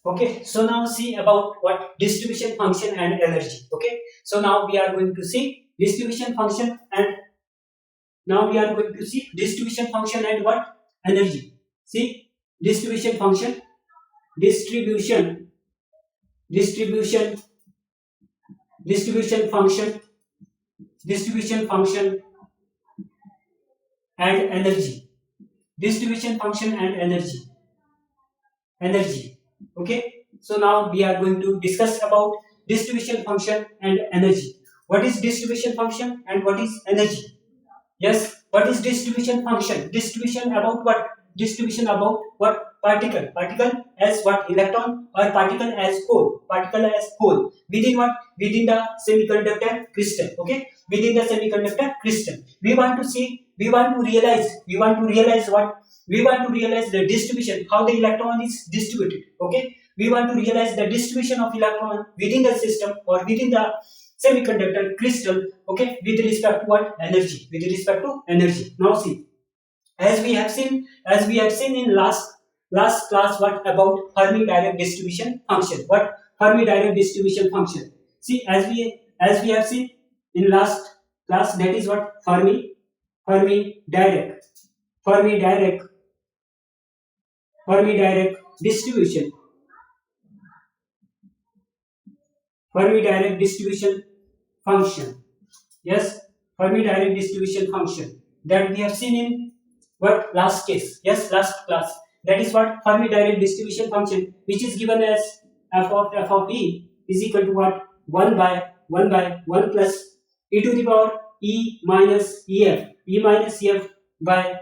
Okay, so now see about what distribution function and energy. Okay, so now we are going to see distribution function and what energy. See distribution function, distribution, distribution, distribution function, distribution function and energy. Distribution function and energy. Okay, so now we are going to discuss about distribution function and energy. What is distribution function and what is energy? Yes, what is distribution function? Distribution about what? Distribution about what? Particle. Particle as what? Electron, or particle as coal. Particle as coal. Within what? Within the semiconductor crystal. Okay, within the semiconductor crystal. We want to see. We want to realize what? We want to realize the distribution, how the electron is distributed. Okay, we want to realize the distribution of electron within the system or within the semiconductor crystal. Okay, with respect to what? Energy. With respect to energy. Now see, as we have seen in last class, what about Fermi Dirac distribution function? What Fermi Dirac distribution function? See, as we have seen in last class, that is what Fermi Dirac distribution. Fermi Dirac distribution function. Yes, Fermi Dirac distribution function that we have seen in what? Last case. Yes, last class. That is what Fermi Dirac distribution function, which is given as f of e is equal to what? 1 by 1 plus e to the power e minus ef by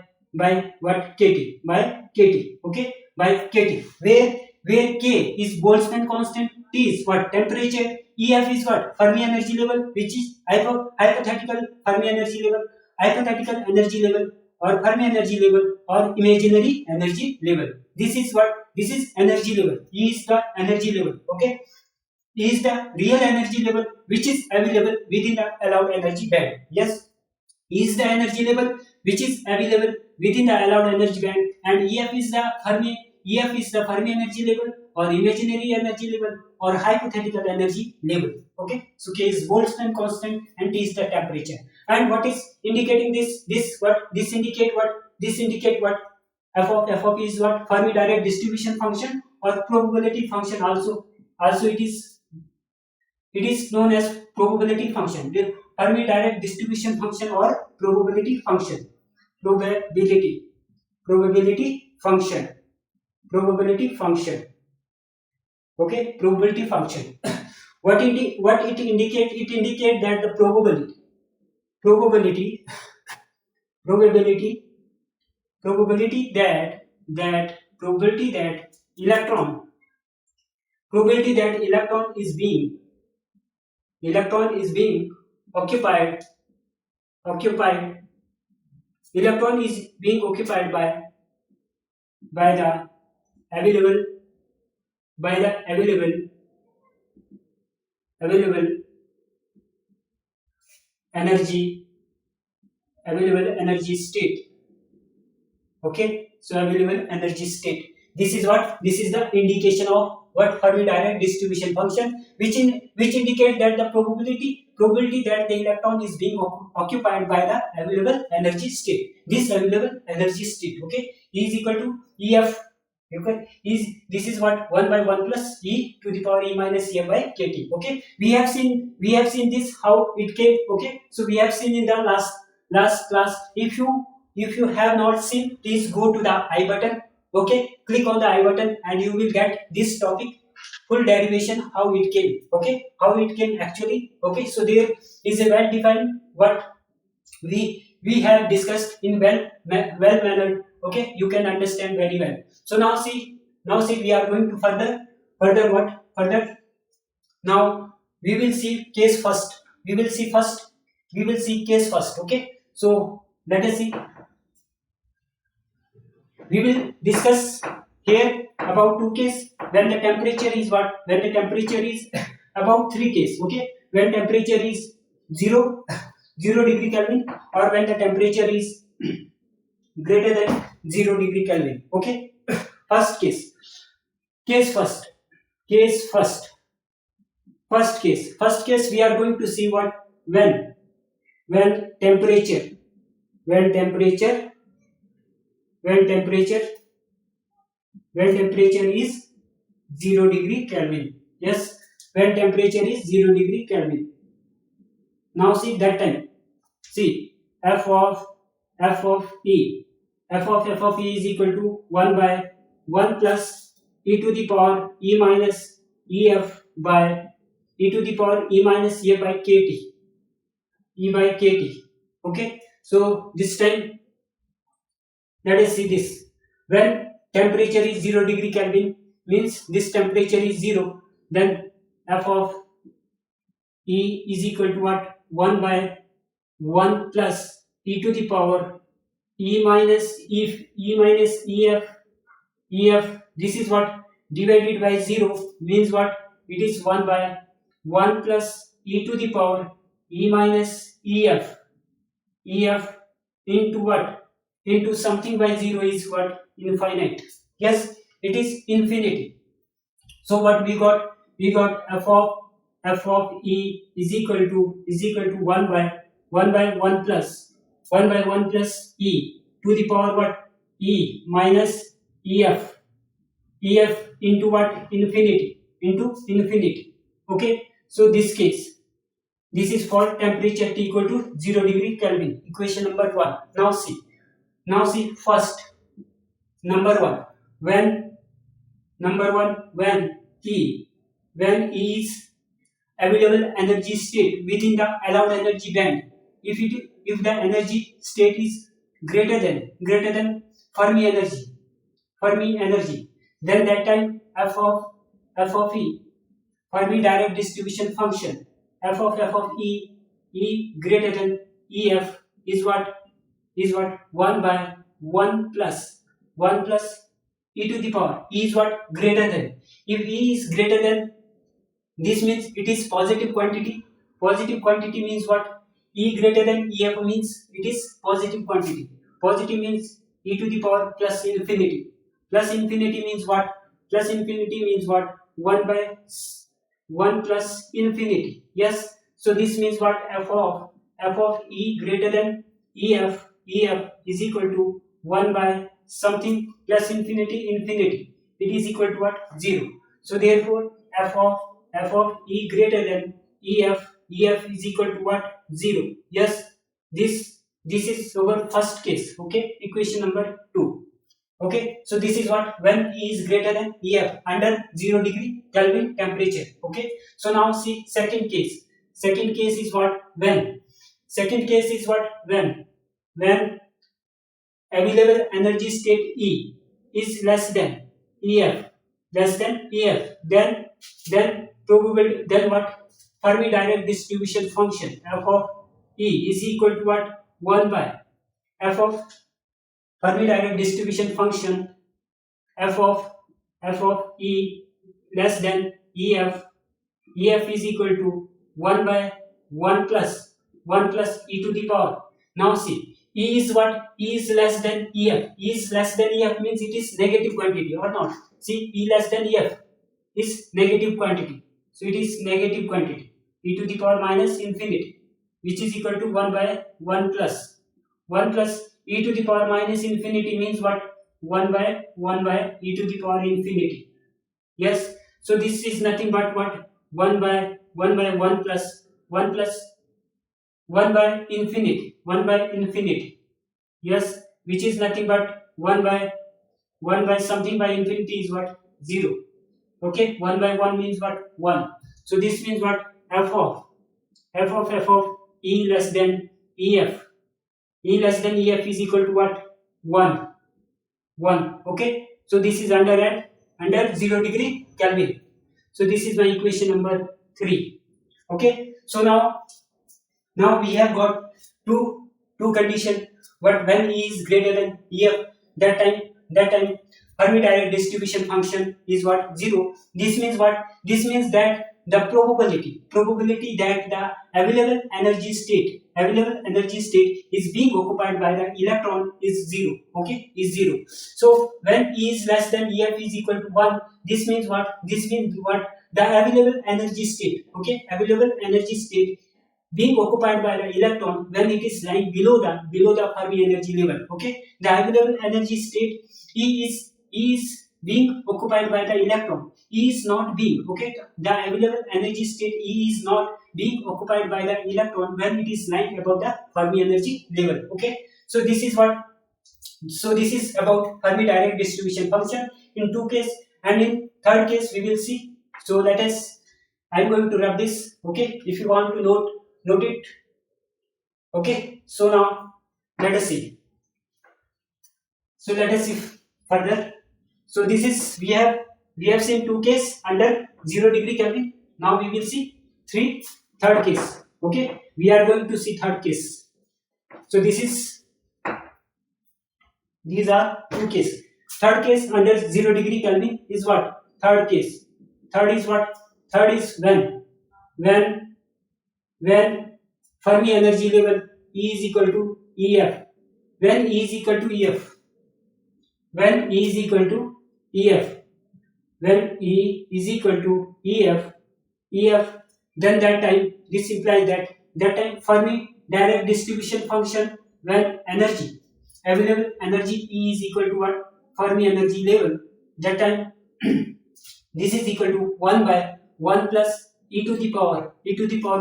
what? Kt, by kt. Okay, by kt, where k is Boltzmann constant, t is what? Temperature, ef is what? Fermi energy level, which is hypothetical Fermi energy level, or Fermi energy level, or imaginary energy level. This is what? This is energy level. E is the energy level. Okay, E is the real energy level which is available within the allowed energy band. Yes, E is the energy level which is available within the allowed energy band, and EF is the Fermi energy level, or imaginary energy level, or hypothetical energy level. Okay, so K is Boltzmann constant and T is the temperature. And what is indicating this? This indicate what? F of E is what? Fermi Dirac distribution function or probability function. Also it is known as probability function. The Fermi Dirac distribution function or probability function. Probability function. Okay, probability function. what it indicate? It indicate that the probability that electron is being occupied by the available energy state. Okay, so available energy state. This is what? This is the indication of what? Fermi Dirac distribution function, which indicate that the probability that the electron is being occupied by the available energy state. This available energy state, okay, is equal to EF. Okay, this is what? 1 by 1 plus e to the power e minus ef by kt. Okay, we have seen this how it came. Okay, so we have seen in the last class. If you have not seen, please go to the I button. Okay, click on the I button and you will get this topic full derivation, how it came. Okay, how it came actually. Okay, so there is a well defined what we have discussed in well mannered. Okay, you can understand very well. So now see we are going to further. Now we will see case first. We will see case first. Okay, so let us see. We will discuss here about two cases. When the temperature is what? When the temperature is about 3 cases. Okay, when temperature is 0 degree Kelvin, or when the temperature is greater than 0 degree Kelvin. Okay, case first. case first case we are going to see what when temperature when temperature when temperature when temperature is 0 degree Kelvin. Yes, when temperature is 0 degree Kelvin. Now see that time, see f of e f of e is equal to 1 by 1 plus e to the power e minus ef by e to the power e minus a by kt, e by kt. Okay, so this time let us see this. When temperature is 0 degree Kelvin means this temperature is 0, then f of e is equal to what? 1 by 1 plus e to the power e minus ef. This is what divided by 0 means what? It is 1 by 1 plus e to the power e minus ef into what? Into something by 0 is what? Infinite. Yes, it is infinity. So what we got? We got f of e is equal to 1 by 1 plus e to the power what? E minus ef into what? Infinity. Okay, so this case, this is for temperature T equal to 0 degree Kelvin, equation number 1. Now see first number 1, when E is available energy state within the allowed energy band. If the energy state is greater than Fermi energy, then that time f of E, Fermi Dirac distribution function, f of E greater than ef is what? 1 by 1 plus e to the power e is what? Greater than. If e is greater than, this means it is positive quantity. Positive quantity means what? E greater than ef means it is positive quantity. Positive means e to the power plus infinity. Plus infinity means what? Plus infinity means what? 1 by 1 plus infinity. Yes, so this means what? f of e greater than ef is equal to 1 by something plus infinity. It is equal to what? 0. So therefore f of e greater than ef is equal to what? 0. Yes, this is our first case. Okay, equation number 2. Okay, so this is what? When e is greater than ef under 0 degree Kelvin temperature. Okay, so now see second case. Second case is what? When available energy state E is less than ef, then what? Fermi Dirac distribution function f of E is equal to what? 1 by f of Fermi Dirac distribution function f of E less than ef is equal to 1 by 1 plus e to the power. Now see, E is what? E is less than ef. E is less than ef means it is negative quantity or not? See, E less than ef is negative quantity. So it is negative quantity. E to the power minus infinity, which is equal to 1 by 1 plus e to the power minus infinity means what? 1 by e to the power infinity. Yes, so this is nothing but what? 1 by 1 plus 1 by infinity. Yes, which is nothing but 1 by something by infinity is what? 0. Okay, 1 by 1 means what? 1. So this means what? f of E less than ef. E less than ef is equal to what? 1. Okay, so this is under 0 degree Kelvin. So this is my equation number 3. Okay, so now we have got two condition. But when E is greater than ef, that time Fermi Dirac distribution function is what? 0. This means what? This means that the probability that the available energy state is being occupied by the electron is 0. Okay, is 0. So when E is less than EF is equal to 1, this means what? The available energy state, okay, available energy state being occupied by the electron when it is lying below the Fermi energy level. Okay, the available energy state E is being occupied by the electron. E is not being, okay, the available energy state E is not being occupied by the electron when it is lying above the Fermi energy level. Okay, so this is about Fermi Dirac distribution function in two cases, and in third case we will see. So I'm going to rub this. Okay, if you want to note it. Okay, so now let us see. So let us see further. So this is we have seen two cases under 0 degree Kelvin. Now we will see third case. Okay, we are going to see third case. So these are two cases. Third case under 0 degree Kelvin is what? Third case. Third is what? Third is when Fermi energy level E is equal to EF. When E is equal to EF. When E is equal to EF. When E is equal to EF, then that time this implies that time Fermi Dirac distribution function when available energy E is equal to what? Fermi energy level. That time this is equal to 1 by 1 plus e to the power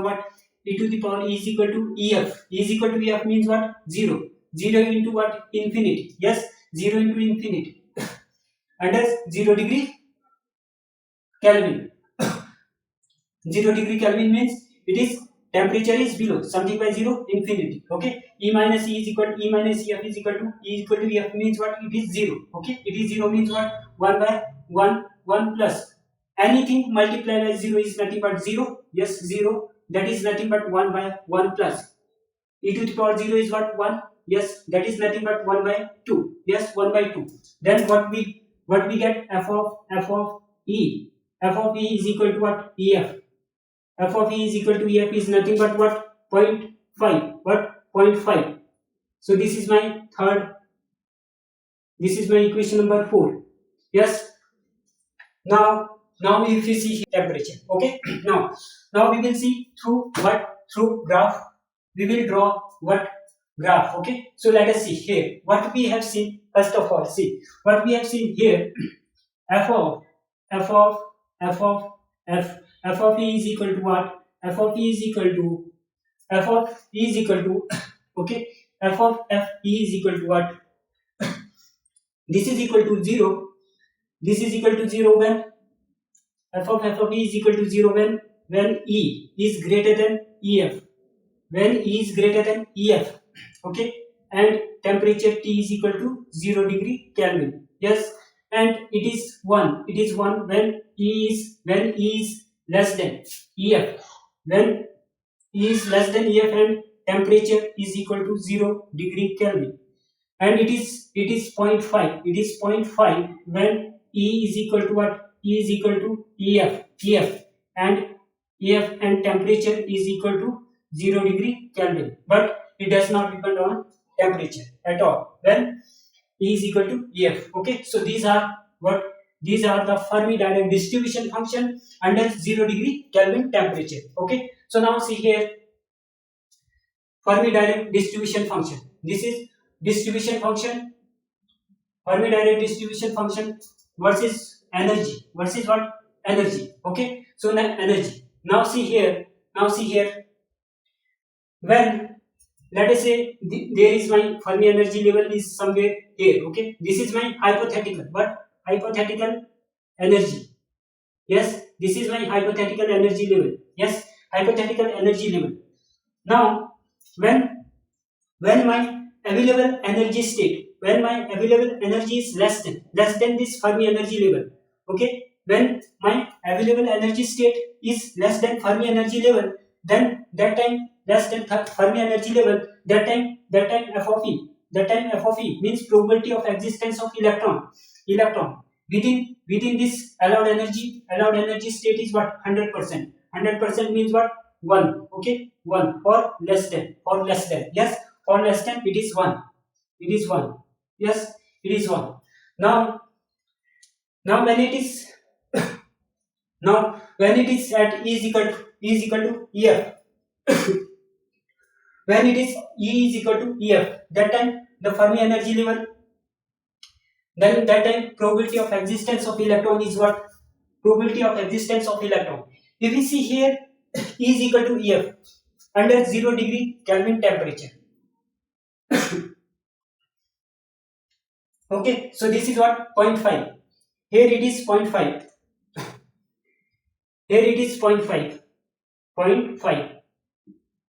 what? E to the power E is equal to EF. E is equal to EF means what? 0. 0 into what? Infinity. Yes, 0 into infinity. Under 0 degree Kelvin. 0 degree Kelvin means it is temperature is below something by 0 infinity. Okay, E minus E is equal to E minus EF is equal to E equal to EF means what? It is 0. Okay, it is 0 means what? 1 by 1 plus anything multiplied by 0 is nothing but 0. Yes, 0, that is nothing but 1 by 1 plus e to the power 0 is what? 1. Yes, that is nothing but 1 by 2. Yes, 1 by 2. Then what we get? F of E. F of E is equal to what? EF. F of E is equal to EF is nothing but what? 0.5. What? 0.5. So this is my equation number 4. Yes. Now if you see temperature. Okay. Now we will see through graph. We will draw what? Graph. Okay. So let us see here what we have seen. First of all, see what we have seen here. F of E is equal to what? F of E is equal to okay. F of E is equal to what? This is equal to 0. This is equal to 0 when F of E is equal to 0 when E is greater than EF. When E is greater than EF. Okay, and temperature T is equal to 0 degree Kelvin. Yes, and it is 1 when E is less than EF. When E is less than EF and temperature is equal to 0 degree Kelvin. And it is 0.5. It is 0.5 when E is equal to what? E is equal to EF and temperature is equal to 0 degree Kelvin. But it does not depend on temperature at all when E is equal to EF. Okay, so these are the Fermi Dirac distribution function under 0 degree Kelvin temperature. Okay, so now see here Fermi Dirac distribution function. This is distribution function, Fermi Dirac distribution function versus energy. Versus what? Energy. Okay, so now energy. Now see here. When let us say there is my Fermi energy level is somewhere here. Okay, this is my hypothetical energy. Yes, this is my hypothetical energy level. Yes, hypothetical energy level. Now when my available energy state, when my available energy is less than this Fermi energy level. Okay, when my available energy state is less than Fermi energy level, then that time less than Fermi energy level, that time F of E means probability of existence of electron within this allowed energy state is what? 100%. 100% means what? 1. Okay, 1 or less than, or less than. Yes, or less than, it is 1. It is 1. Yes, it is 1. Now, now when it is now when it is at E is equal to EF, when it is E is equal to EF, that time the Fermi energy level, then that time probability of existence of electron is what? Probability of existence of electron. If we see here, E is equal to EF under 0 degree Kelvin temperature. Okay, so this is what? 0.5. Here it is 0.5. Here it is 0.5. 0.5.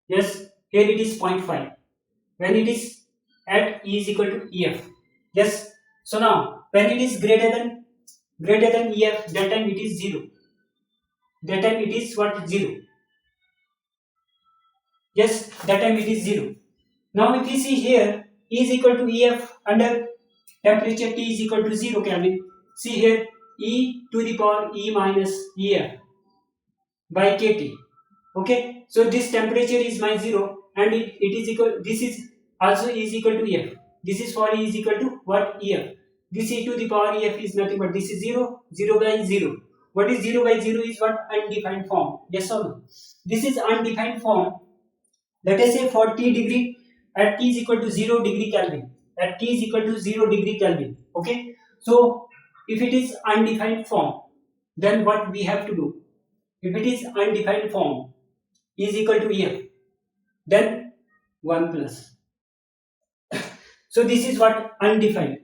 Yes, here it is 0.5. When it is at E is equal to EF. Yes. So now when it is greater than EF, that time it is 0. That time it is what? 0. Yes, that time it is 0. Now if we see here, E is equal to EF under temperature T is equal to 0 Kelvin. See here, E to the power E minus EF by kT. Okay, so this temperature is my 0 and it is equal, this is also is equal to EF. This is for E is equal to what? EF. This E to the power EF is nothing but this is 0, 0 by 0. What is 0 by 0 is what? Undefined form. Yes or no? This is undefined form. Let us say for T degree at T is equal to 0 degree Kelvin. At T is equal to 0 degree Kelvin. Okay. So if it is undefined form, then what we have to do? If it is undefined form, E is equal to EF, then 1 plus. So this is what? Undefined.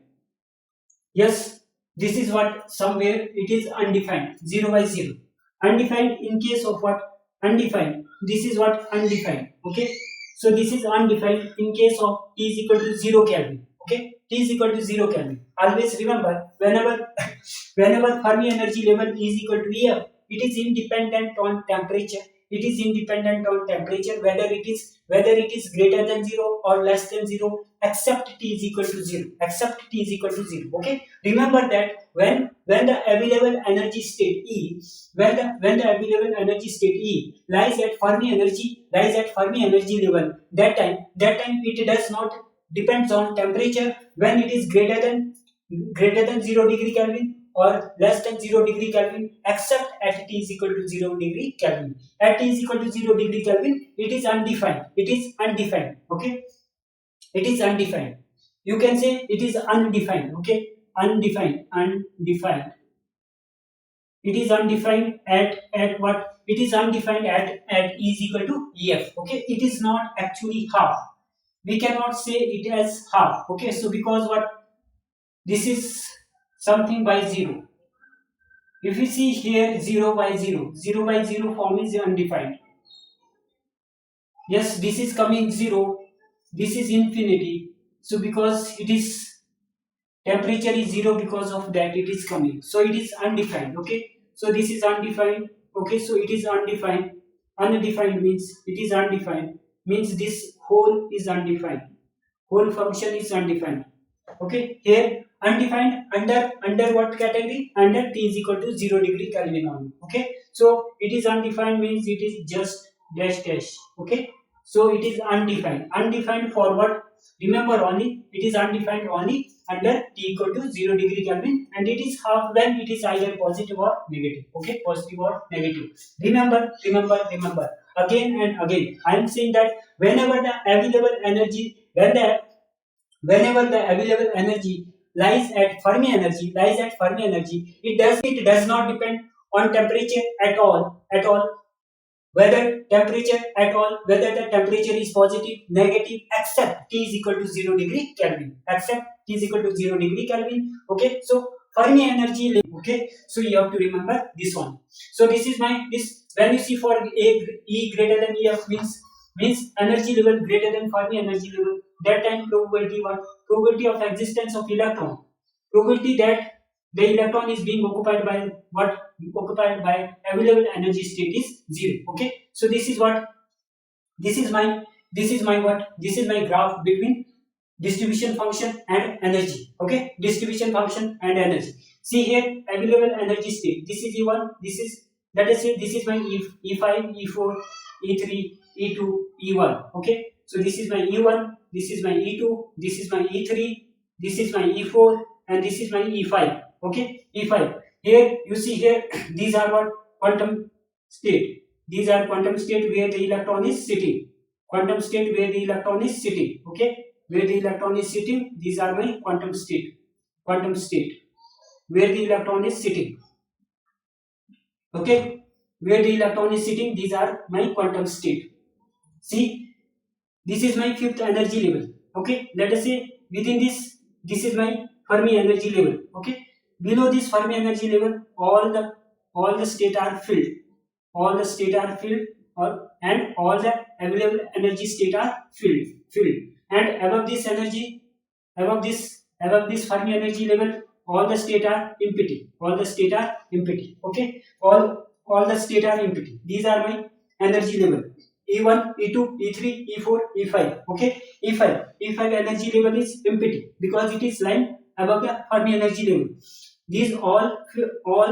Yes, this is what? Somewhere it is undefined, 0 by 0. Undefined in case of what? Undefined. This is what? Undefined. Okay. So this is undefined in case of T is equal to 0 Kelvin. Okay. T is equal to 0 Kelvin. Always remember, whenever Fermi energy level is equal to EF, it is independent on temperature. It is independent on temperature whether it is greater than 0 or less than 0, except T is equal to 0. Except T is equal to 0. Okay. Remember that when the available energy state E, when the available energy state E lies at Fermi energy level, that time it does not depends on temperature. When it is greater than 0 degree Kelvin or less than 0 degree Kelvin, except at T is equal to 0 degree Kelvin. At T is equal to 0 degree Kelvin, it is undefined. It is undefined. Okay. It is undefined. You can say it is undefined. Okay. Undefined. It is undefined at what? It is undefined at E is equal to EF. Okay. It is not actually half. We cannot say it as half. Okay. So because what? This is something by 0. If we see here 0 by 0, 0 by 0 form is undefined. Yes, this is coming 0, this is infinity. So because it is temperature is 0, because of that it is coming. So it is undefined. Okay. So this is undefined. Okay. So it is undefined. Undefined means it is undefined. Means this whole is undefined. Whole function is undefined. Okay. Here undefined under what category? Under T is equal to 0 degree Kelvin only. Okay. So it is undefined means it is just dash dash. Okay. So it is undefined. Undefined for what? Remember only it is undefined only under T equal to 0 degree Kelvin, and it is half when it is either positive or negative. Okay. Positive or negative. Remember. Again and again I am saying that whenever the available energy lies at Fermi energy, it does not depend on temperature at all, whether the temperature is positive, negative, except T is equal to 0 degree Kelvin. Okay. So Fermi energy. Okay. So you have to remember this one. So this is when you see for E greater than EF means energy level greater than Fermi energy level. That time probability of existence of electron, probability that the electron is being occupied by available energy state is 0. Okay. So this is my graph between distribution function and energy. Okay. Distribution function and energy. See here available energy state, this is E1, this let us say this is my E5, E4, E3, E2, E1. Okay, so this is my E1, this is my E2, this is my E3, this is my E4, and this is my E5. Okay, E5. Here you see here these are what quantum state. These are quantum state where the electron is sitting. Quantum state where the electron is sitting. Okay, where the electron is sitting. These are my quantum state. Quantum state where the electron is sitting. Okay, where the electron is sitting, these are my quantum state. See, this is my fifth energy level. Okay, let us say within this is my Fermi energy level. Okay, below this Fermi energy level, all the state are filled. All the state are filled, and all the available energy state are filled. And above this Fermi energy level, all the state are empty. All the state are empty. Okay, all the state are empty. These are my energy level: E1, E2, E3, E4, E5. Okay, E5 energy level is empty because it is lying above the Fermi energy level. These all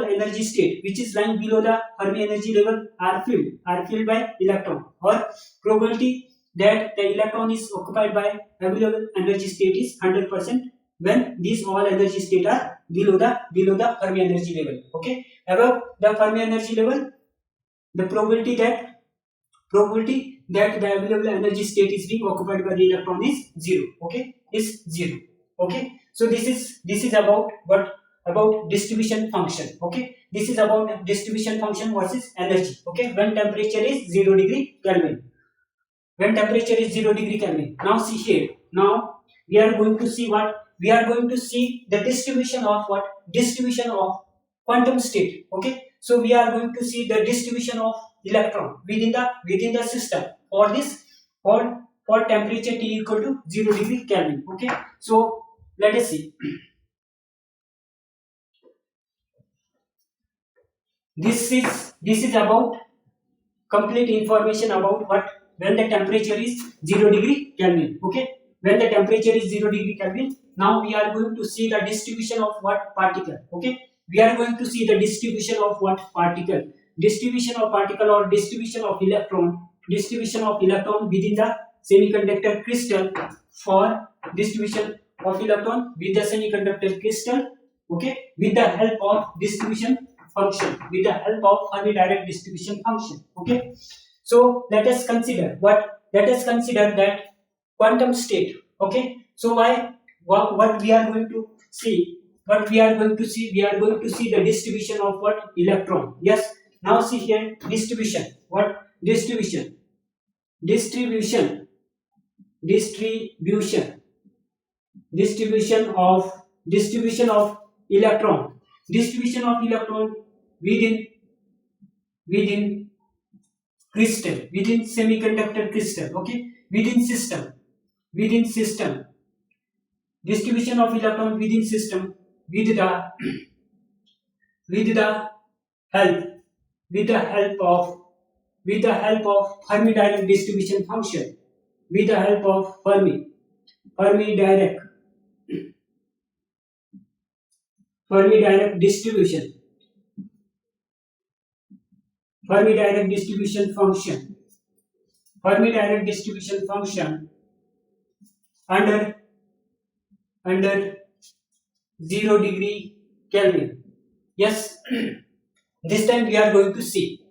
energy state which is lying below the Fermi energy level are filled by electron, or probability that the electron is occupied by available energy state is 100% when these all energy state are below the Fermi energy level. Okay, above the Fermi energy level, the probability that the available energy state is being occupied by the electron is 0. Okay, is 0. Okay, so this is about what, about distribution function. Okay, this is about distribution function versus energy. Okay, when temperature is 0 degree Kelvin. When temperature is 0 degree Kelvin. Now see here. Now we are going to see what? We are going to see the distribution of what? Distribution of quantum state. Okay, so we are going to see the distribution of electron within the system for this, for temperature T equal to 0 degree Kelvin. Okay, so let us see. This is about complete information about what, when the temperature is 0 degree Kelvin. Okay, when the temperature is 0 degree Kelvin. Now we are going to see the distribution of what? Particle. Okay, we are going to see the distribution of what? Particle. Distribution of particle or distribution of electron. Distribution of electron within the semiconductor crystal, for distribution of electron with the semiconductor crystal. Okay, with the help of distribution function, with the help of Fermi Dirac distribution function. Okay, so let us consider what? Let us consider that quantum state. Okay, so what we are going to see? What we are going to see? We are going to see the distribution of what? Electron. Yes. Now see here, distribution. What? Distribution. Distribution of electron. Distribution of electron within crystal, within semiconductor crystal. Okay, within system. Distribution of electron within system with the help of Fermi Dirac distribution function. With the help of Fermi Dirac distribution. Fermi Dirac distribution function. Fermi Dirac distribution function under 0 degree Kelvin. Yes. This time we are going to see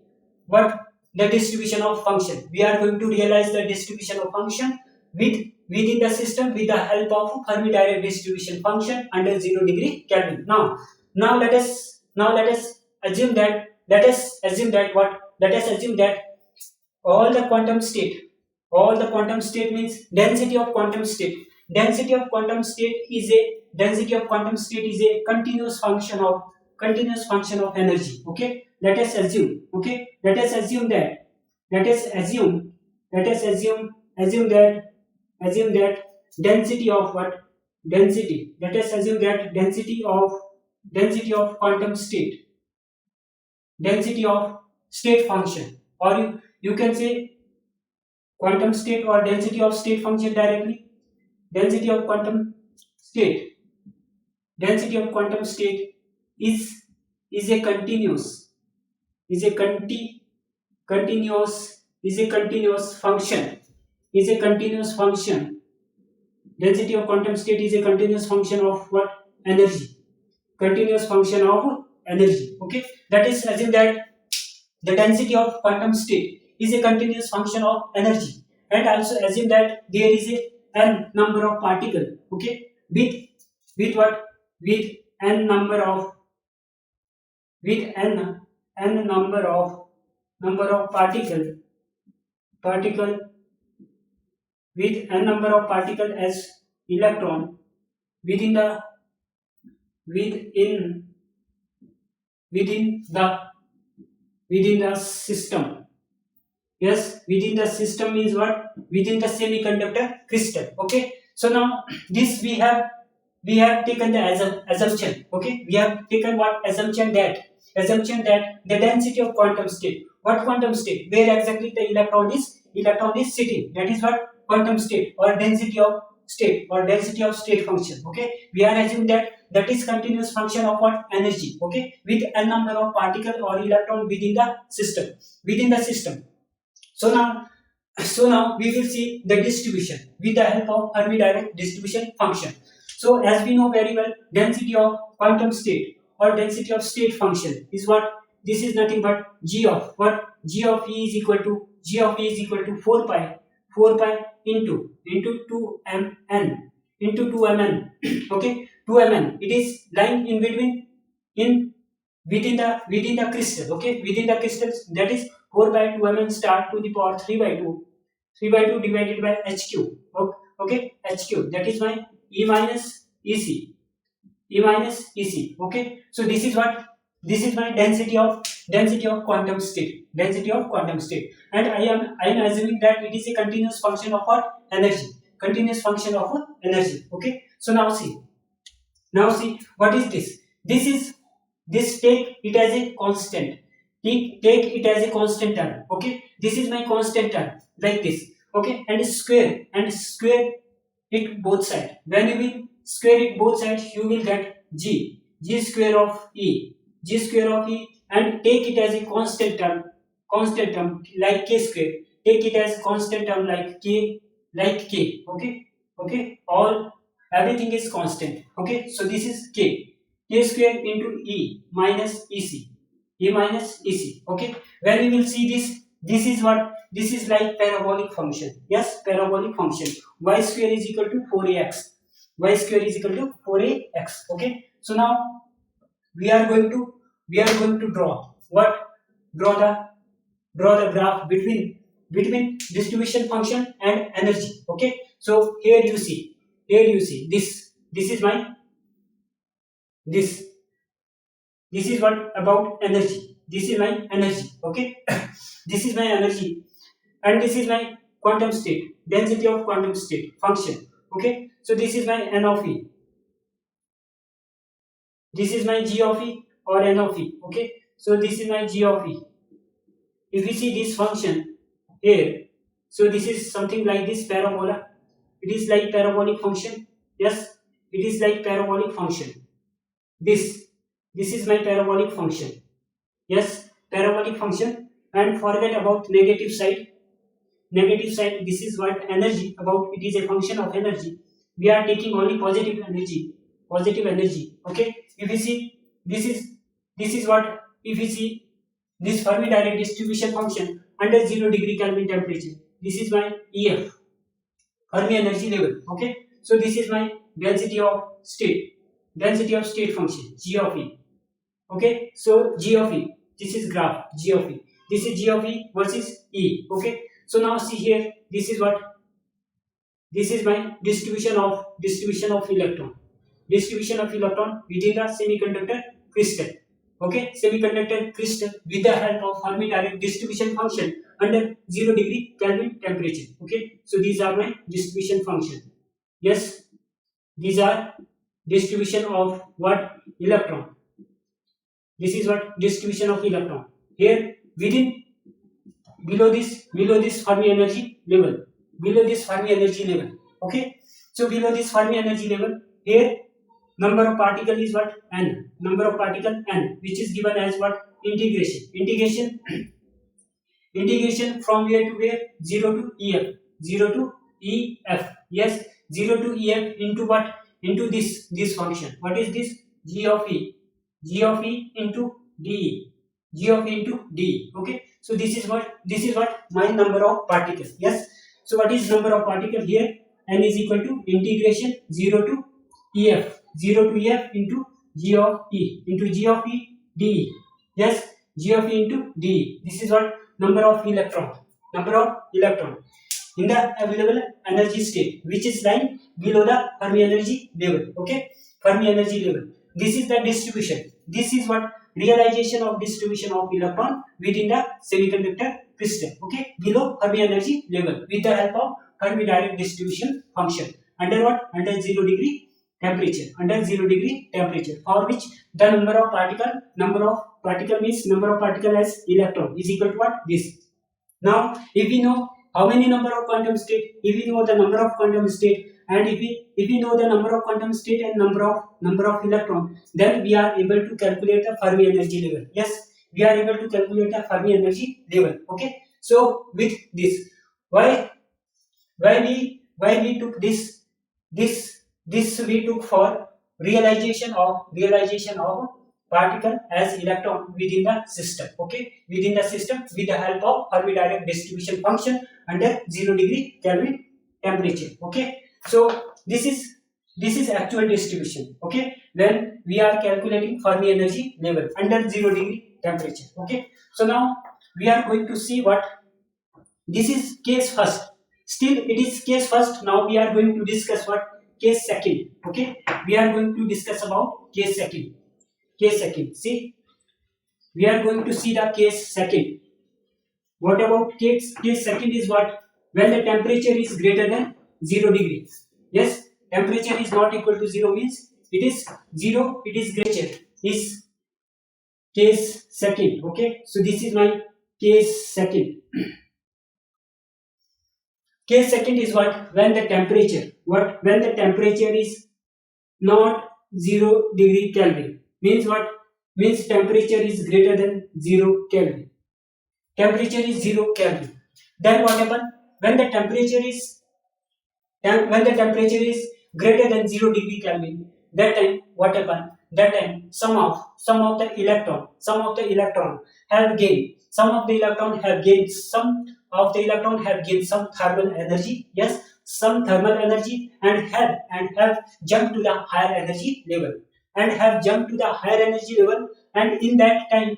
what? The distribution of function. We are going to realize the distribution of function within the system with the help of Fermi Dirac distribution function under 0 degree Kelvin. Now let us assume that what? Let us assume that all the quantum state means density of quantum state. Density of quantum state is a continuous function of energy. Okay, let us assume. Okay, let us assume that density of what? Density. Let us assume that density of quantum state. Density of state function, or you can say quantum state or density of state function directly. Density of quantum state is a continuous is a continuous function, is a continuous function. Density of quantum state is a continuous function of what? Energy. Continuous function of energy. Okay, that is, assume that the density of quantum state is a continuous function of energy, and also assume that there is a n number of particle. Okay, with what? With n number of, with n number of particle with n number of particle as electron within the within within the system. Yes, within the system means what? Within the semiconductor crystal. Okay, so now this we have taken the assumption. Okay, we have taken what? Assumption that the density of quantum state, what quantum state, where exactly the electron is sitting, that is what quantum state, or density of state, or density of state function. Okay, we are assuming that that is continuous function of what? Energy. Okay, with n number of particle or electron within the system. So now we will see the distribution with the help of Fermi Dirac distribution function. So as we know very well, density of quantum state or density of state function is what? This is nothing but g of what? G of E is equal to 4 pi into 2mn okay, 2mn. It is lying in between, within the crystal. Okay, within the crystals, that is 4 by 2mn star to the power 3 by 2 divided by h cube. Okay, h cube, that is my E minus EC. Okay, so this is what? This is my density of quantum state, and I am assuming that it is a continuous function of what? Energy. Okay, so now see what is this? This take it as a constant. Take it as a constant term. Okay, this is my constant term, like this. Okay, and square it both sides. When you will square it both sides, you will get g square of E, and take it as a constant term like k square. Take it as constant term like k. Okay, all everything is constant. Okay, so this is k square into E minus EC. Okay, when you will see this is what? This is like parabolic function. Yes, parabolic function. Y square is equal to 4ax. Okay, so now we are going to draw what? Draw the graph between distribution function and energy. Okay, so here you see this is my this is what about energy. This is my energy. Okay, this is my energy, and this is my quantum state, density of quantum state function. Okay, so this is my n of E, this is my g of E or n of E. Okay, so this is my g of E. If you see this function here, so this is something like this parabola. It is like parabolic function. Yes, it is like parabolic function. This is my parabolic function. Yes, parabolic function. And forget about negative side. This is what? Energy. About it is a function of energy. We are taking only positive energy. Okay, if you see this is what? If you see this Fermi Dirac distribution function under 0 degree Kelvin temperature, this is my EF, Fermi energy level. Okay, so this is my density of state function, G of E. Okay, so G of E, this is graph G of E. This is G of E versus E. Okay, so now see here, this is what? This is my distribution of electron. Within the semiconductor crystal. Okay, semiconductor crystal with the help of Fermi Dirac distribution function under 0 degree Kelvin temperature. Okay, so these are my distribution function. Yes, these are distribution of what? Electron. This is what? Distribution of electron. Here below this Fermi energy level. Okay, so below this Fermi energy level, here number of particle is what? N. Number of particle n, which is given as what? Integration. Integration from where to where? 0 to EF. 0 to EF. Yes, 0 to EF into what? Into this function. What is this? G of E. G of E into dE. G of E into dE. Okay. So this is what my number of particles. Yes. So what is number of particle here? N is equal to integration 0 to EF. 0 to EF into G of E dE. Yes. G of E into dE. This is what number of electron. In the available energy state, which is lying below the Fermi energy level. Okay. Fermi energy level. This is the distribution. This is what realization of distribution of electron within the semiconductor crystal. Okay. Below Fermi energy level with the help of Fermi Dirac distribution function. Under what? Under 0 degree temperature. Under 0 degree temperature. For which the number of particle means number of particle as electron is equal to what? This. Now, if we know how many number of quantum state, if we know the number of quantum state, and if we know the number of quantum state and number of electron, then we are able to calculate the Fermi energy level. Yes, we are able to calculate the Fermi energy level. Okay. So with this, why we took this we took for realization of particle as electron within the system. Okay, within the system with the help of Fermi Dirac distribution function under 0 degree Kelvin temperature. Okay, so this is actual distribution. Okay, when we are calculating Fermi energy level under 0 degree temperature. Okay, so now we are going to see what this is case first. Still it is case first. Now we are going to discuss what? Case second. Okay, we are going to discuss about case second. See, we are going to see the case second. What about case second is what? When the temperature is greater than 0 degree. Yes, temperature is not equal to 0 means it is 0, it is greater. Is case second. Okay, so this is my case second. Case second is what? When the temperature is not 0 degree Kelvin. Means what? Means temperature is greater than 0 Kelvin. Temperature is 0 Kelvin. Then what happens? When the temperature is greater than 0 degree Kelvin, that time what happens? That time some of the electron have gained. Some of the electron have gained some thermal energy. Yes, some thermal energy and have jumped to the higher energy level. And in that time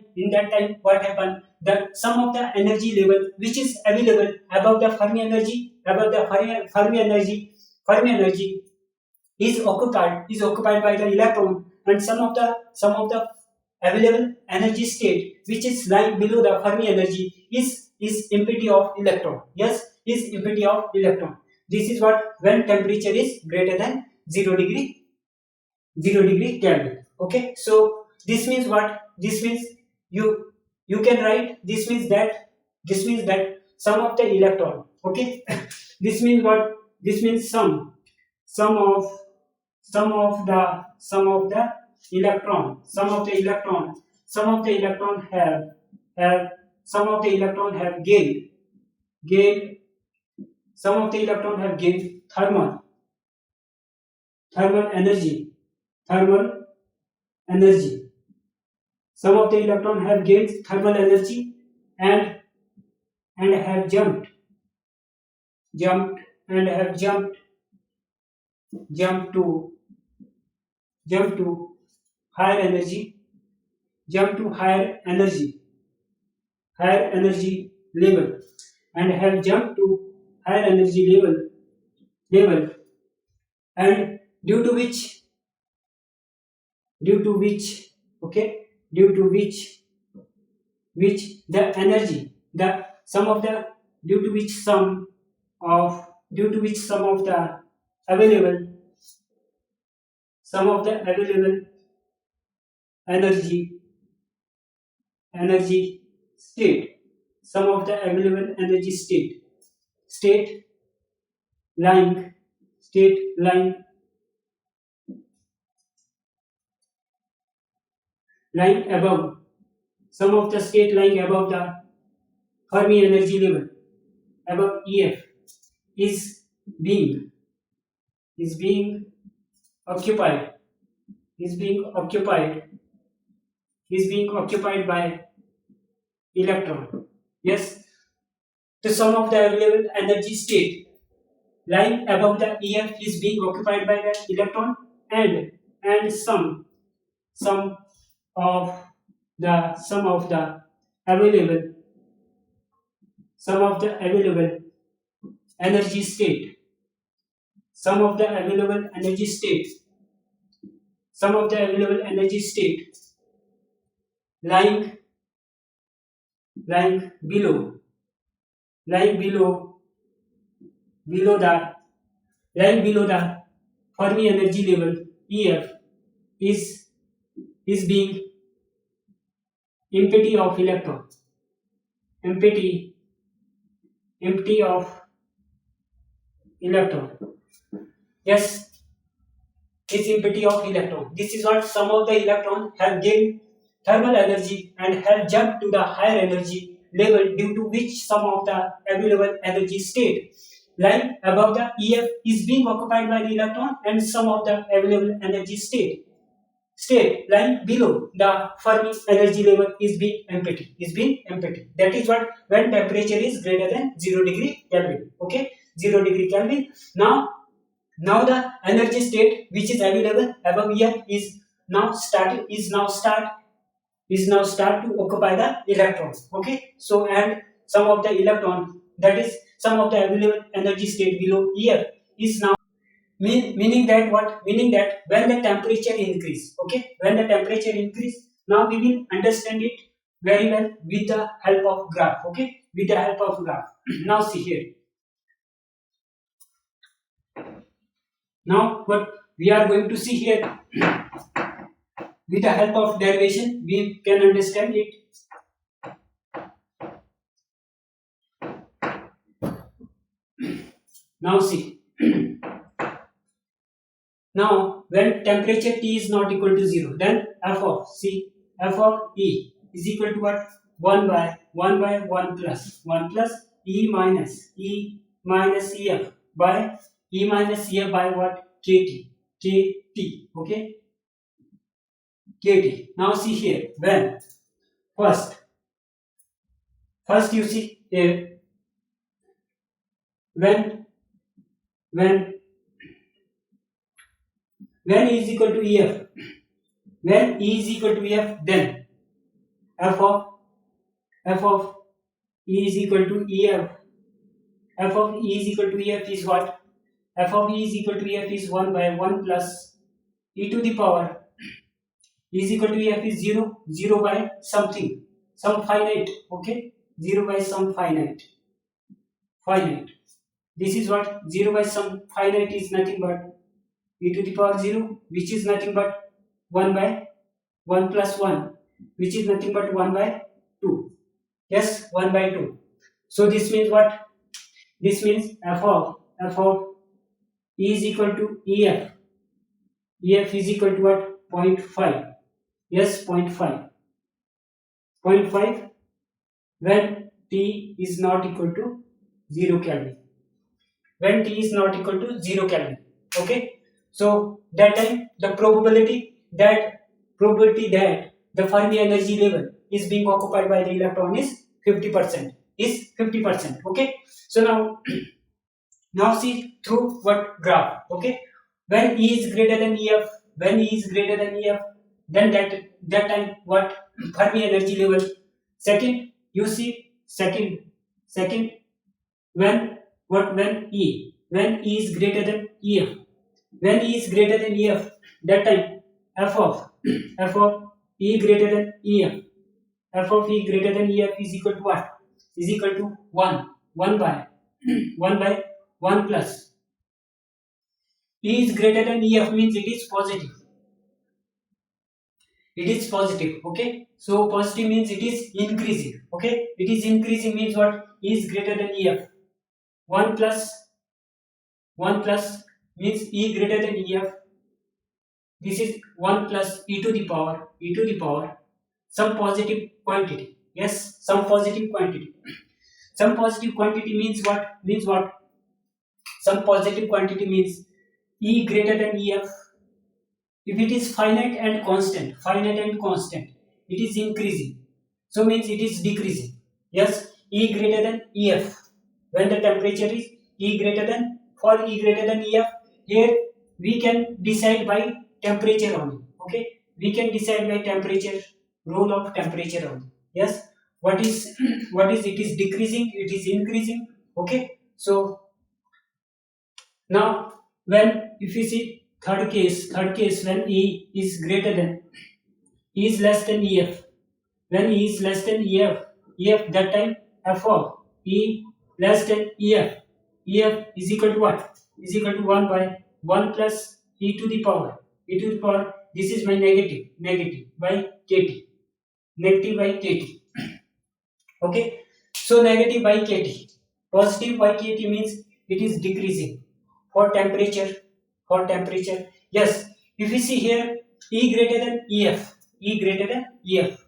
what happened? That some of the energy level which is available above the Fermi energy is occupied by the electron, and some of the available energy state which is lying below the Fermi energy is empty of electron. Yes, is empty of electron. This is what? When temperature is greater than 0 degree Kelvin. Okay, so this means what? This means you can write, this means that some of the electron. Okay, this means what? This means some of the electron have gained thermal energy. Some of the electron have gained thermal energy and have jumped to higher energy level, and have jumped to higher energy level, and due to which the energy, some of the available energy state, state lying lying above, some of the state lying above the Fermi energy level, above EF, is being occupied, is being occupied, is being occupied by electron. Yes, the sum of the available energy state lying above the EF is being occupied by the electron, and sum of the available sum of the available energy state, sum of the available energy state, sum of the available energy state lying below, lying below below the lying below the Fermi energy level EF is being empty of electron, empty of electron. Yes, is empty of electron. This is what some of the electron have gained thermal energy and have jumped to the higher energy level, due to which some of the available energy state lying above the EF is being occupied by the electron, and some of the available energy state lying below the Fermi energy level is being empty. That is what when temperature is greater than 0 degree Kelvin. Okay, 0 degree Kelvin. Now the energy state which is available above here is now start to occupy the electrons. Okay, so and some of the electron, that is some of the available energy state below EF, is now meaning that what, meaning that when the temperature increase, okay, when the temperature increase, now we will understand it very well with the help of graph. Okay, with the help of graph. Now see here, now what we are going to see here, with the help of derivation we can understand it. Now see, now when temperature T is not equal to 0, then f of E is equal to what, 1 by 1 plus E minus EF by what, KT. Okay, KT. Now see here, when first you see here, when E is equal to EF, when E is equal to EF, then f of E is equal to EF, f of E is equal to EF is what, f of E is equal to EF is 1 by 1 plus e to the power, E is equal to EF is 0 by something, some finite. Okay, 0 by some finite. This is what, 0 by some finite is nothing but e to the power 0, which is nothing but 1 by 1 plus 1, which is nothing but 1 by 2. Yes, 1 by 2. So this means what? This means f of E is equal to EF. EF is equal to what? 0.5. Yes, 0.5. 0.5 when T is not equal to 0 Kelvin. When T is not equal to 0 Kelvin. Okay. So that time the probability that the Fermi energy level is being occupied by the electron is 50%. Okay. So now see through what graph. Okay. When E is greater than EF, then that time what, Fermi energy level. Second, you see second when E is greater than EF. When E is greater than EF, that time f of E greater than EF. F of E greater than EF is equal to what? Is equal to 1 by 1 plus. E is greater than EF means it is positive. Okay. So positive means it is increasing. Okay. It is increasing means what? E is greater than EF. 1 plus means E greater than EF. This is 1 plus e to the power some positive quantity. Yes, some positive quantity. Some positive quantity means what? Means what? Some positive quantity means E greater than EF. If it is finite and constant, it is increasing. So means it is decreasing. Yes, E greater than EF. When the temperature is E greater than, for E greater than EF, here we can decide by temperature only. Okay, we can decide by temperature, role of temperature only. Yes, what is what is it is decreasing, it is increasing. Okay, so now when if you see third case when E is greater than, E is less than EF. When E is less than EF that time F of E less than EF is equal to what? Is equal to 1 by 1 plus e to the power. E to the power, this is my negative by kT. Negative by kT. Okay. So negative by kT. Positive by kT means it is decreasing. For temperature, yes. If you see here, E greater than EF.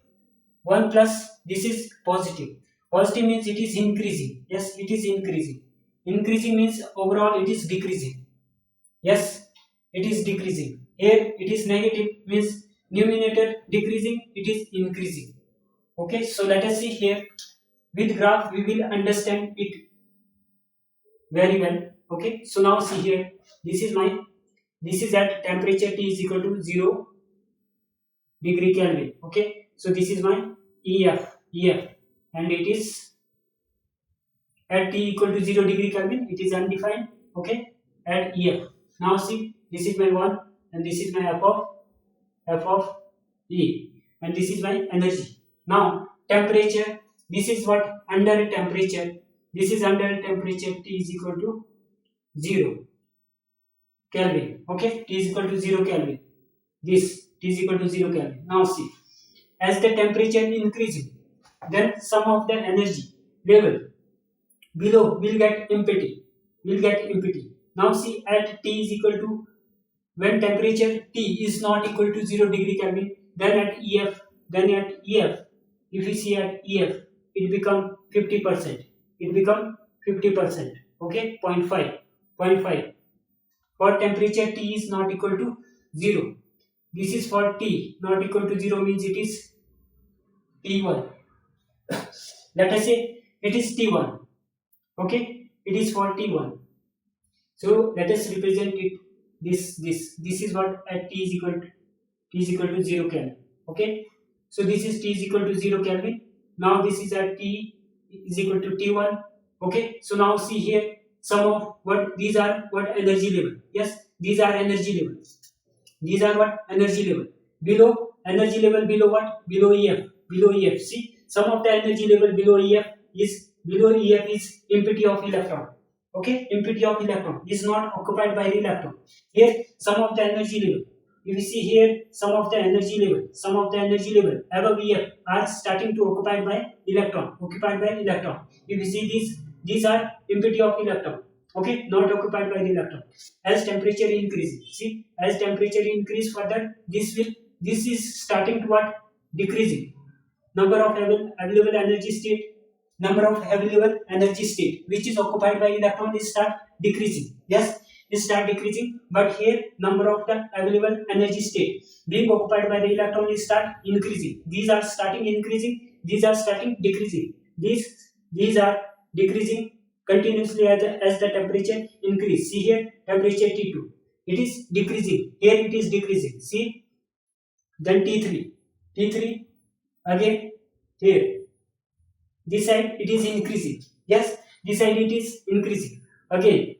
1 plus, this is positive. Positive means it is increasing. Yes, it is increasing. Increasing means overall it is decreasing. Yes, it is decreasing. Here it is negative means numerator decreasing, it is increasing. Okay, so let us see here. With graph we will understand it very well. Okay, so now see here. This is at temperature T is equal to 0 degree Kelvin. Okay, so this is my EF, and it is at T equal to 0 degree Kelvin. It is undefined. Okay, at EF. Now see, this is my 1 and this is my F of E, and this is my energy. Now temperature, this is what under temperature. This is under temperature T is equal to 0 Kelvin. Okay, T is equal to 0 Kelvin. This T is equal to 0 Kelvin. Now see, as the temperature increasing, then some of the energy level below will get empty. Now see, at T is equal to, when temperature T is not equal to 0 degree Kelvin, then at EF, if we see at EF, it become 50%. Okay, 0.5. For temperature T is not equal to 0. This is for T not equal to 0 means it is T1. Let us say it is T1. Okay, it is for T1. So let us represent it. This is what at T is equal to 0 Kelvin. Okay, so this is T is equal to 0 Kelvin. Now this is at T is equal to T1. Okay, so now see here, some of what these are, what energy level. Yes, these are energy levels. These are what energy level. Below energy level, below what? Below EF. See, some of the energy level below EF is empty of electron. Okay, empty of electron is not occupied by the electron. Here some of the energy level. If you see here, some of the energy level above EF are starting to occupied by electron. If you see these are empty of electron. Okay, not occupied by the electron. As temperature increases, see, as temperature increase further, this is starting to what? Decreasing. Number of available energy state which is occupied by electron is start decreasing. Yes, it start decreasing, but here number of the available energy state being occupied by the electron is start increasing. These are starting increasing, these are starting decreasing. These are decreasing continuously as the temperature increase. See here, temperature T2, it is decreasing. Here it is decreasing. See, then T3 again. Here this side it is increasing. Yes, this side it is increasing again.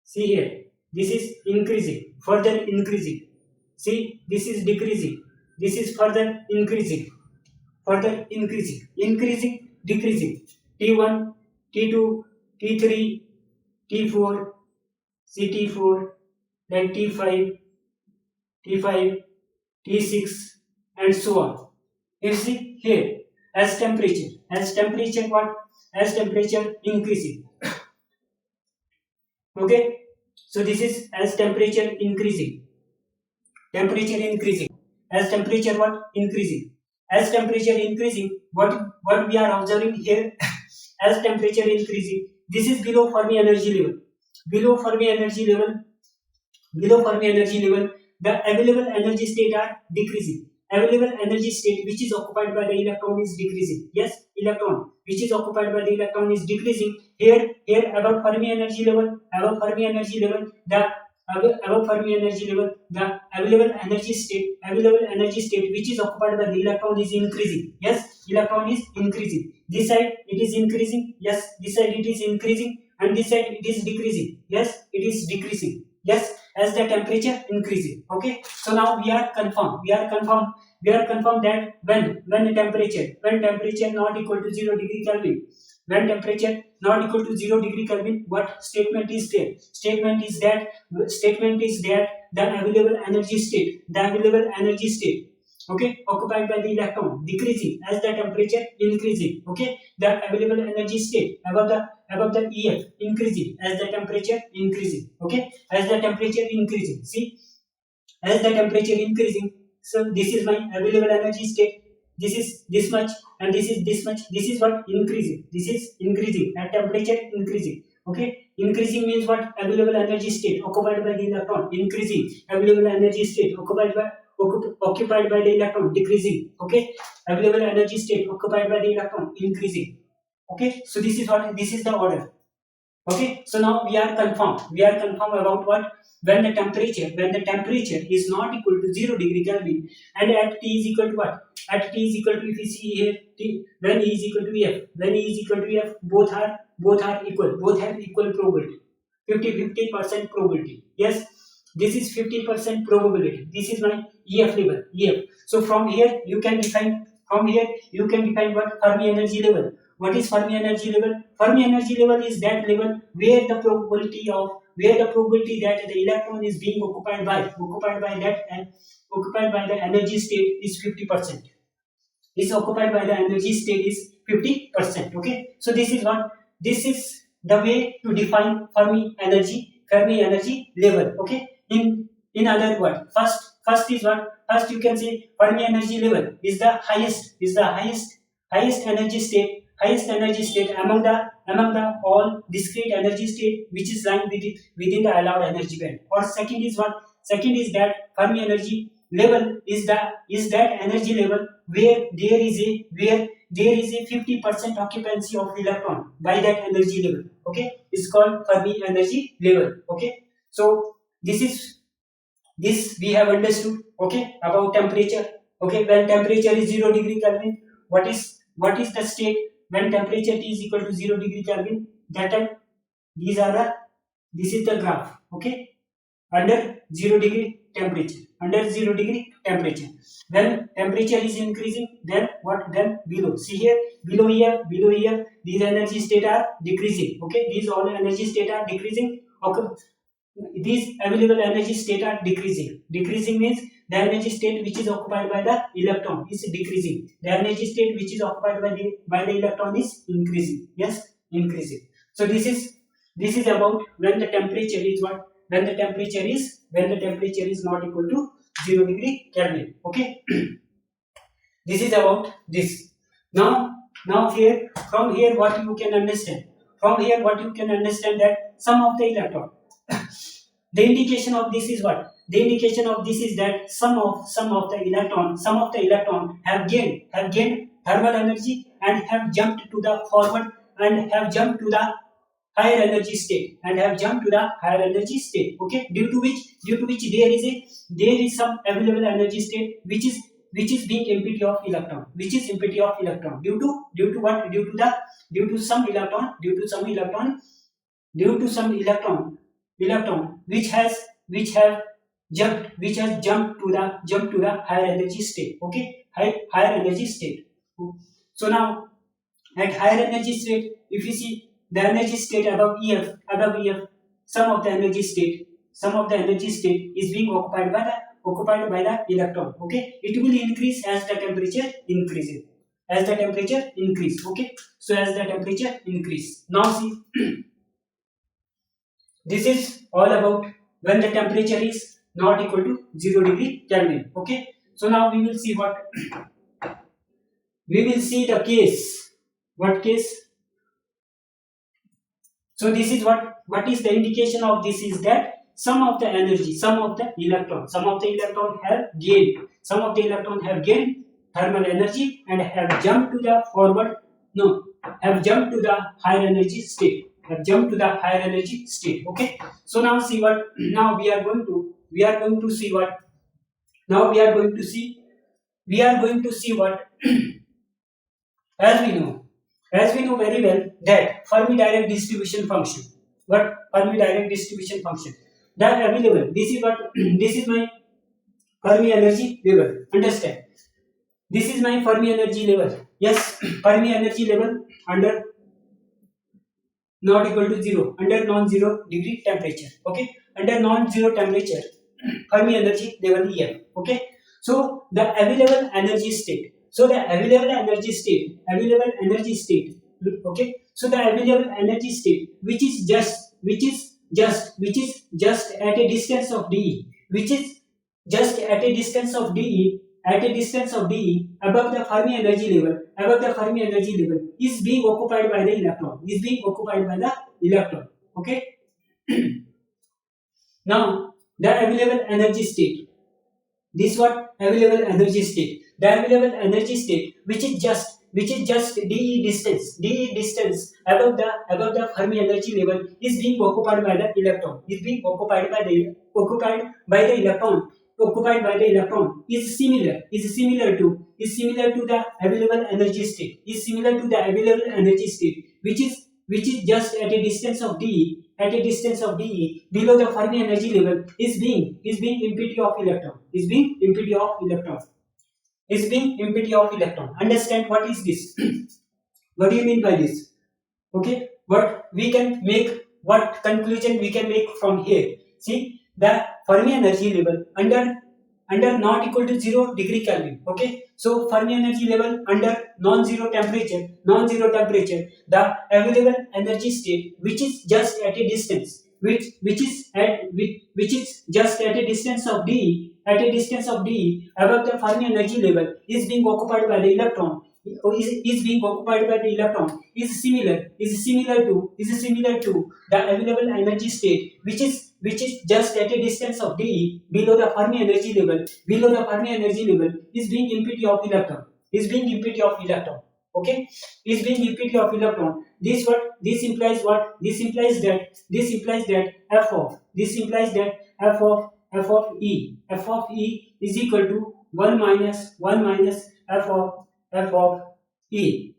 See here, this is increasing, further increasing. See, this is decreasing, this is further increasing, decreasing. T1, T2, T3, T4, CT4, then T5, T6, and so on. You see here, as temperature what? As temperature increasing. Okay, so this is as temperature increasing. As temperature what? Increasing. as temperature increasing, what we are observing here, as temperature increasing, this is below Fermi energy level. Below Fermi energy level, the available energy state are decreasing. Available energy state which is occupied by the electron is decreasing. Yes, electron which is occupied by the electron is decreasing. Here above Fermi energy level, the available energy state which is occupied by the electron is increasing. Yes, electron is increasing. This side it is increasing. Yes, this side it is increasing, and this side it is decreasing. Yes, it is decreasing. Yes, as the temperature increasing. Okay, so now we are confirmed that when temperature not equal to 0 degree Kelvin, when temperature not equal to 0 degree Kelvin, what statement is there? Statement is that the available energy state, okay, occupied by the electron decreasing as the temperature increasing. Okay, the available energy state above the EF increasing as the temperature increasing. Okay, as the temperature increasing, see, as the temperature increasing, so this is my available energy state, this is this much, and this is this much. This is what increasing, this is increasing at temperature increasing. Okay, increasing means what? Available energy state occupied by the electron increasing, available energy state occupied by the electron decreasing. Okay, available energy state occupied by the electron increasing. Okay, so this is the order. Okay, so now we are confirmed about what? When the temperature is not equal to 0 degree Kelvin, and at T is equal to what? At T is equal to, if you see here, T, when E is equal to F, both are equal, both have equal probability, 50% probability. Yes, this is 50% probability. This is my EF level, EF. So from here you can define what? Fermi energy level. What is Fermi energy level? Fermi energy level is that level where the probability that the electron is being occupied by the energy state is 50%. Is occupied by the energy state is 50%. Okay, so this is the way to define Fermi energy level. Okay, in other words, first is what? First you can say Fermi energy level is the highest energy state among the all discrete energy state which is lying within the allowed energy band. Or second is what? Second is that Fermi energy level is that energy level where there is a 50% occupancy of electron by that energy level. Okay, it's called Fermi energy level. Okay, so this we have understood. Okay, about temperature. Okay, when temperature is 0 degree Kelvin, what is the state when temperature T is equal to 0 degree Kelvin? That time this is the graph. Okay, under 0 degree temperature, when temperature is increasing, then what? Then below, see here, below here these energy state are decreasing. Okay, these all energy state are decreasing. Okay, these available energy state are decreasing means the energy state which is occupied by the electron is decreasing, the energy state which is occupied by the electron is increasing. Yes, increasing. So this is about when the temperature is what? When the temperature is not equal to 0 degree Kelvin. Okay, this is about this. Now here, from here what you can understand that sum of the electron the indication of this is what? The indication of this is that some of the electron have gained thermal energy and have jumped to the forward and have jumped to the higher energy state Okay, due to which there is some available energy state which is being empty of electron, due to what? Due to some electron which have jumped to the higher energy state. Okay, higher energy state. So now at higher energy state, if you see the energy state above EF, some of the energy state is being occupied by the electron. Okay, it will increase as the temperature increases. Okay, so as the temperature increase. Now see, this is all about when the temperature is not equal to 0 degree Kelvin. Okay, so now we will see what we will see the case. What case? So this is what is the indication of this is that some of the energy, some of the electron have gained, thermal energy and have jumped to the forward, no, have jumped to the higher energy state, okay. So now see what, now we are going to see what, now we are going to see what as we know very well that Fermi Dirac distribution function, what Fermi Dirac distribution function, that available, this is what this is my Fermi energy level, understand, this is my Fermi energy level, yes. Fermi energy level under not equal to 0, under non-zero degree temperature, okay, under non-zero temperature, Fermi energy level EF, okay. So the available energy state, okay, so the available energy state which is just at a distance of dE, which is just at a distance of dE, above the Fermi energy level, is being occupied by the electron, okay. Now the available energy state, this what available energy state, the available energy state which is just dE distance above the Fermi energy level is being occupied by the electron, is similar to the available energy state, which is just at a distance of dE, below the Fermi energy level is being empty of electron, understand what is this? What do you mean by this? Okay, what conclusion we can make from here? See, the Fermi energy level under not equal to 0 degree Kelvin, okay. So Fermi energy level under non-zero temperature, the available energy state which is just at a distance, which is just at a distance of dE, above the Fermi energy level is being occupied by the electron, is similar to the available energy state which is just at a distance of dE, below the Fermi energy level, is being empty of electron, okay, is being empty of electron. This implies that f of E is equal to 1 minus f of E.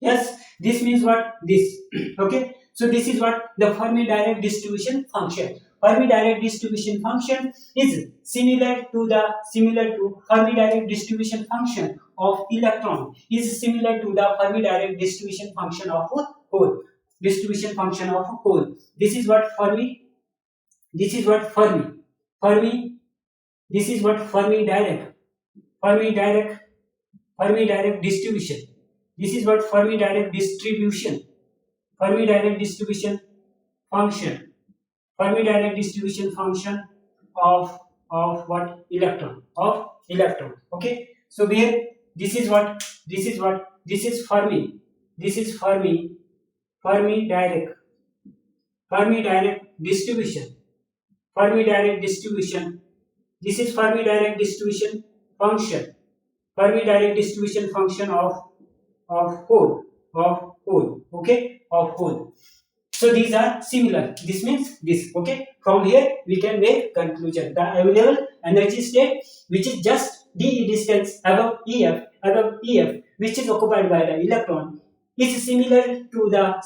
Yes, this means what? This. Okay. So this is what the Fermi Dirac distribution function. Fermi Dirac distribution function is similar to Fermi Dirac distribution function of electron, is similar to the Fermi Dirac distribution function of hole. This is what Fermi distribution. This is what Fermi Dirac distribution function. Fermi Dirac distribution function of what? Electron. Okay. So here this is Fermi Dirac distribution. This is Fermi Dirac distribution function. Of hole. Okay, of hole. So these are similar. This means this. Okay. From here we can make conclusion. The available energy state which is just dE distance above EF, which is occupied by the electron, is similar to the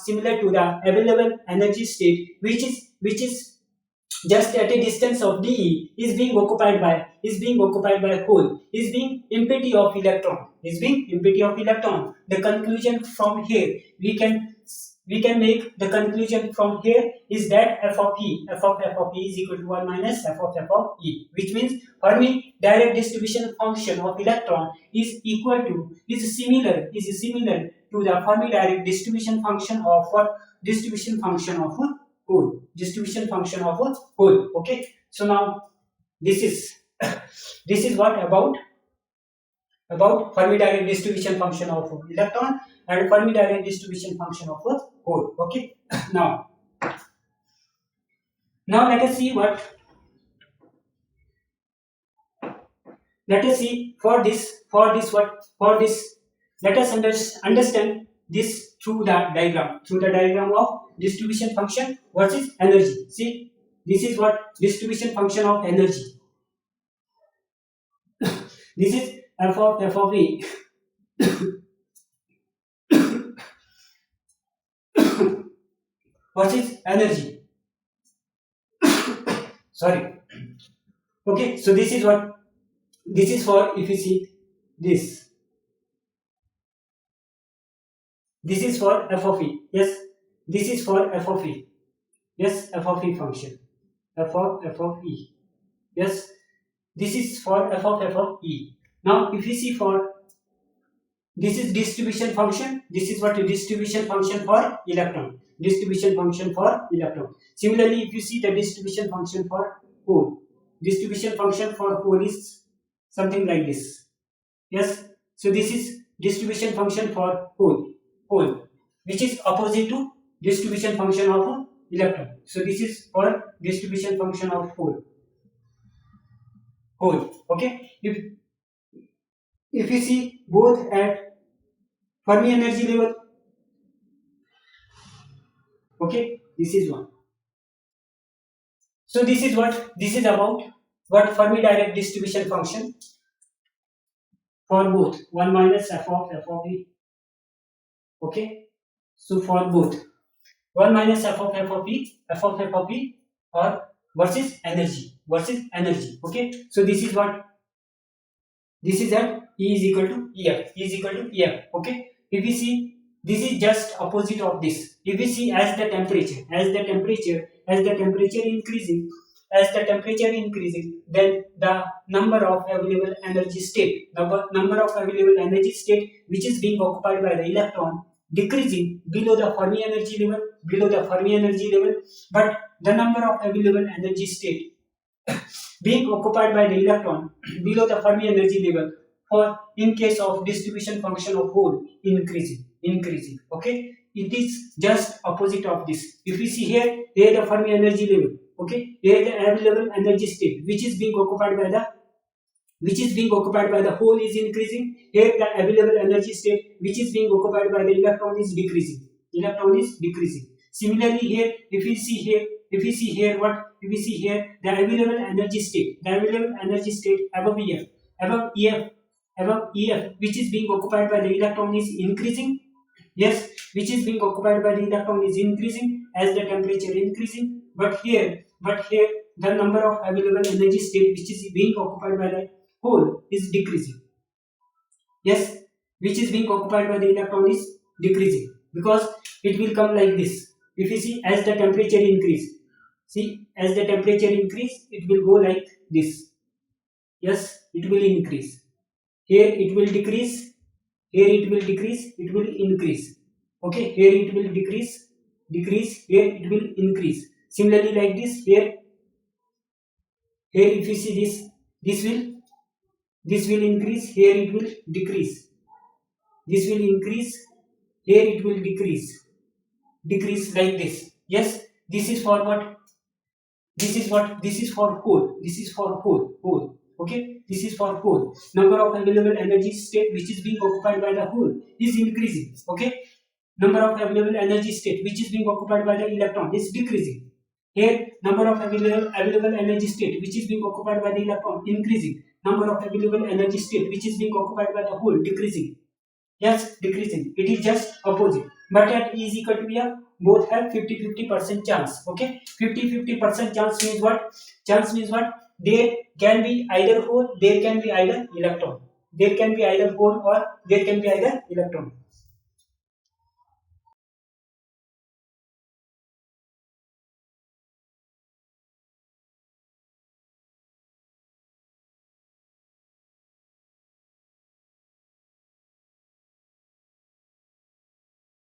available energy state which is just at a distance of dE, is being occupied by hole, is being empty of electron, The conclusion from here we can make the conclusion from here is that f of E is equal to 1 minus f of E, which means Fermi Dirac distribution function of electron is similar to the Fermi Dirac distribution function of what? Distribution function of hole. Okay. So now this is what about about Fermi Dirac distribution function of electron and Fermi Dirac distribution function of a hole. Okay. now let us see what let us see for this let us understand this through the diagram of distribution function versus energy. See, this is what distribution function of energy. This is f of e versus energy. Sorry. Okay, so this is what this is for. If you see this is for f of e. Yes, this is for f of e. Yes, f of e function. F of e. Yes, this is for f of e. Now, if you see for this is distribution function. This is what a distribution function for electron. Distribution function for electron. Similarly, if you see the distribution function for hole, distribution function for hole is something like this. Yes. So this is distribution function for hole, which is opposite to distribution function of electron. So this is for distribution function of hole. Okay. If you see both at Fermi energy level, okay, this is one. So this is about what Fermi Dirac distribution function for both 1 minus f of e. Okay, so for both 1 minus f of e or versus energy. Okay, so this is what this is at E is equal to EF. Okay, if we see this is just opposite of this. If we see as the temperature increasing, then the number of available energy state which is being occupied by the electron decreasing below the Fermi energy level, but the number of available energy state being occupied by the electron below the Fermi energy level, or in case of distribution function of hole, increasing. Okay, it is just opposite of this. If we see here the Fermi energy level. Okay, here the available energy state which is being occupied by the hole is increasing. Here the available energy state which is being occupied by the electron is decreasing. Similarly, here if we see here the available energy state above EF which is being occupied by the electron is increasing. Yes, which is being occupied by the electron is increasing as the temperature increasing, but here the number of available energy state which is being occupied by the hole is decreasing. Yes, which is being occupied by the electron is decreasing, because it will come like this. If you see as the temperature increase, it will go like this. Yes, it will increase. Here it will decrease. Here it will decrease. It will increase. Okay, here it will decrease. Here it will increase. Similarly, like this. Here if you see this will increase. Here it will decrease. This will increase. Here it will decrease like this. Yes, this is for what? This is for hole. Okay, this is for hole. Number of available energy state which is being occupied by the hole is increasing. Okay, number of available energy state which is being occupied by the electron is decreasing. Here number of available energy state which is being occupied by the electron increasing. Number of available energy state which is being occupied by the hole decreasing. Yes, decreasing. It is just opposite. But at E is equal to F, both have 50-50% chance. Okay, 50-50% chance means what? There can be either hole, there can be either electron. There can be either hole or there can be either electron.